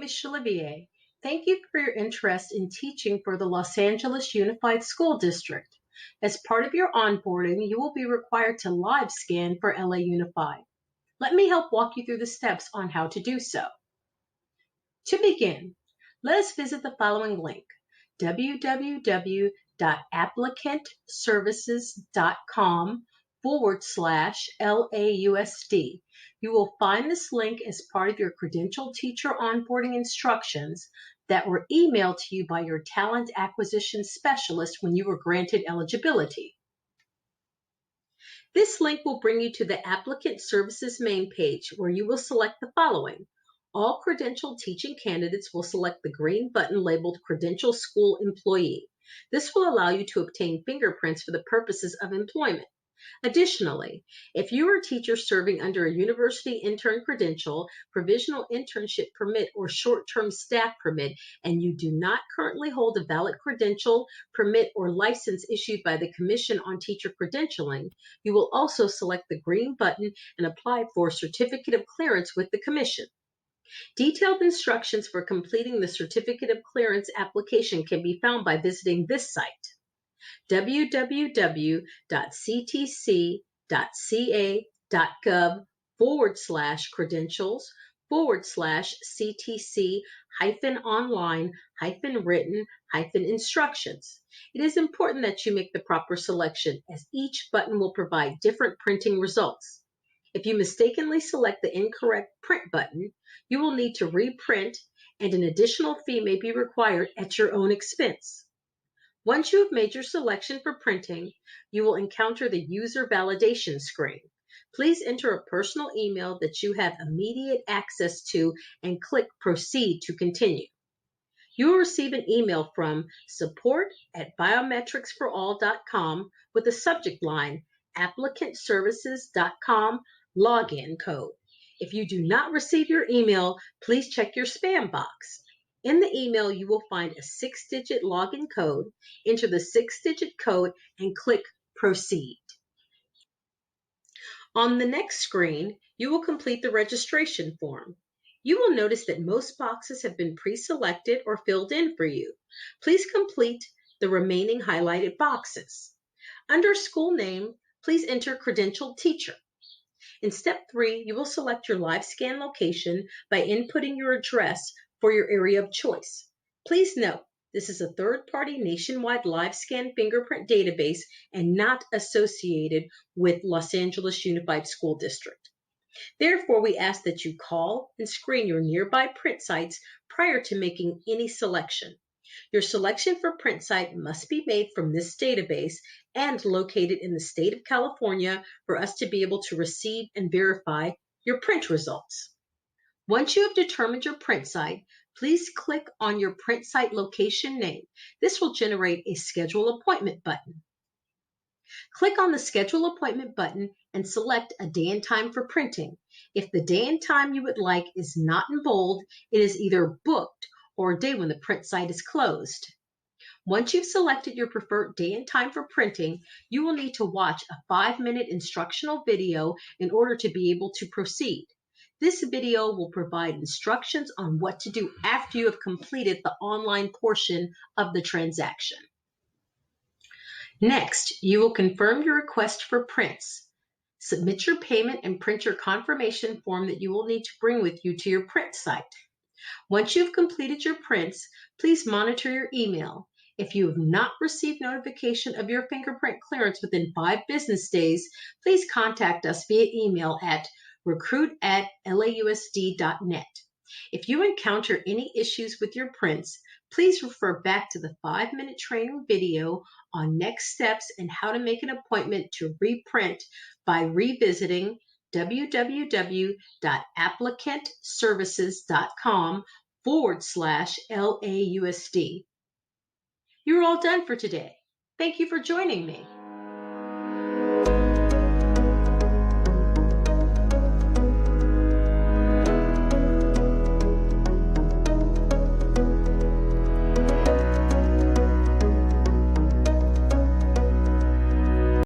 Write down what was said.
name is Shalivier. Thank you for your interest in teaching for the Los Angeles Unified School District. As part of your onboarding, you will be required to live scan for LA Unified. Let me help walk you through the steps on how to do so. To begin, let us visit the following link, www.applicantservices.com/LAUSD. You will find this link as part of your Credentialed Teacher onboarding instructions that were emailed to you by your talent acquisition specialist when you were granted eligibility. This link will bring you to the Applicant Services main page where you will select the following. All credentialed teaching candidates will select the green button labeled Credential School Employee. This will allow you to obtain fingerprints for the purposes of employment. Additionally, if you are a teacher serving under a university intern credential, provisional internship permit, or short-term staff permit, and you do not currently hold a valid credential, permit, or license issued by the Commission on Teacher Credentialing, you will also select the green button and apply for a certificate of clearance with the Commission. Detailed instructions for completing the certificate of clearance application can be found by visiting this site, www.ctc.ca.gov/credentials/online-written-instructions. It is important that you make the proper selection as each button will provide different printing results. If you mistakenly select the incorrect print button, you will need to reprint, and an additional fee may be required at your own expense. Once you have made your selection for printing, you will encounter the user validation screen. Please enter a personal email that you have immediate access to and click Proceed to continue. You will receive an email from support@biometricsforall.com with the subject line applicantservices.com login code. If you do not receive your email, please check your spam box. In the email, you will find a 6-digit login code. Enter the 6-digit code and click Proceed. On the next screen, you will complete the registration form. You will notice that most boxes have been pre-selected or filled in for you. Please complete the remaining highlighted boxes. Under school name, please enter Credentialed Teacher. In step 3, you will select your live scan location by inputting your address for your area of choice. Please note, this is a third-party nationwide live scan fingerprint database and not associated with Los Angeles Unified School District. Therefore, we ask that you call and screen your nearby print sites prior to making any selection. Your selection for print site must be made from this database and located in the state of California for us to be able to receive and verify your print results. Once you have determined your print site, please click on your print site location name. This will generate a Schedule Appointment button. Click on the Schedule Appointment button and select a day and time for printing. If the day and time you would like is not in bold, it is either booked or a day when the print site is closed. Once you've selected your preferred day and time for printing, you will need to watch a 5-minute instructional video in order to be able to proceed. This video will provide instructions on what to do after you have completed the online portion of the transaction. Next, you will confirm your request for prints. Submit your payment and print your confirmation form that you will need to bring with you to your print site. Once you've completed your prints, please monitor your email. If you have not received notification of your fingerprint clearance within 5 business days, please contact us via email at recruit@lausd.net. If you encounter any issues with your prints, please refer back to the 5-minute training video on next steps and how to make an appointment to reprint by revisiting www.applicantservices.com/LAUSD. You're all done for today. Thank you for joining me.